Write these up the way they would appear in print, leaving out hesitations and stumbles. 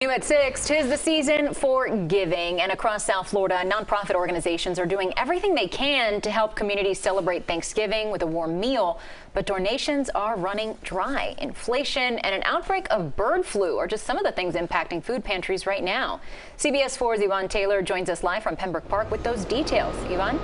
New at 6, 'tis the season for giving, and across South Florida, nonprofit organizations are doing everything they can to help communities celebrate Thanksgiving with a warm meal. But donations are running dry. Inflation and an outbreak of bird flu are just some of the things impacting food pantries right now. CBS 4's Yvonne Taylor joins us live from Pembroke Park with those details. Yvonne?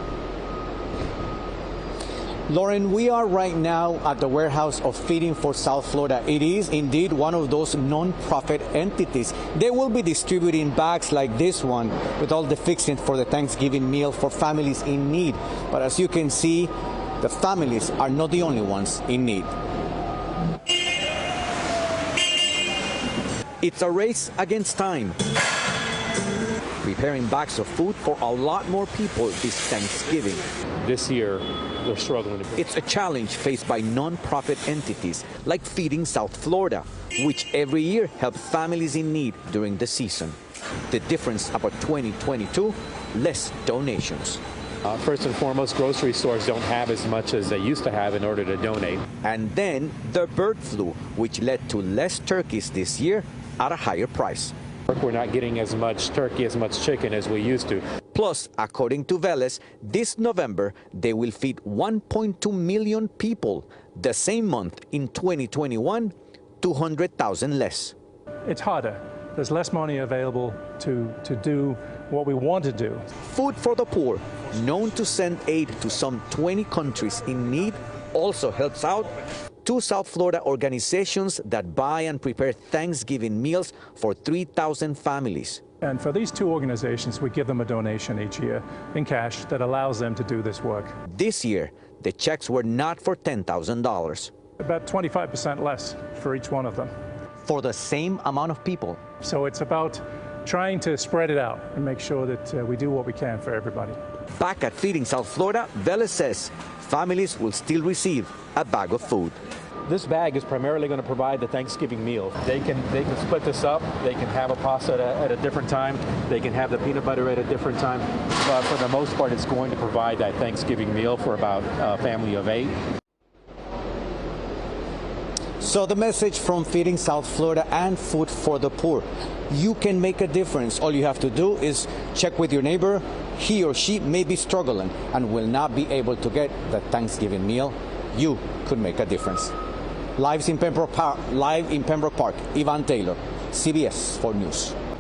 Lauren, we are right now at the warehouse of Feeding for South Florida. It is indeed one of those non-profit entities. They will be distributing bags like this one with all the fixings for the Thanksgiving meal for families in need. But as you can see, the families are not the only ones in need. It's a race against time. Preparing bags of food for a lot more people this Thanksgiving. This year, they're struggling. It's a challenge faced by non-profit entities like Feeding South Florida, which every year help families in need during the season. The difference about 2022, less donations. First and foremost, grocery stores don't have as much as they used to have in order to donate. And then the bird flu, which led to less turkeys this year at a higher price. We're not getting as much turkey, as much chicken as we used to. Plus, according to Veles, this November, they will feed 1.2 million people. The same month in 2021, 200,000 less. It's harder. There's less money available to do what we want to do. Food for the Poor, known to send aid to some 20 countries in need, also helps out two South Florida organizations that buy and prepare Thanksgiving meals for 3,000 families. And for these two organizations, we give them a donation each year in cash that allows them to do this work. This year, the checks were not for $10,000. About 25% less for each one of them. For the same amount of people. So it's about trying to spread it out and make sure that we do what we can for everybody. Back at Feeding South Florida, Veles says families will still receive a bag of food. This bag is primarily going to provide the Thanksgiving meal. They can split this up. They can have a pasta at a different time. They can have the peanut butter at a different time. But for the most part, it's going to provide that Thanksgiving meal for about a family of 8. So the message from Feeding South Florida and Food for the Poor: you can make a difference. All you have to do is check with your neighbor. He or she may be struggling and will not be able to get the Thanksgiving meal. You could make a difference. Live in Pembroke Park, Yvonne Taylor, CBS 4 News.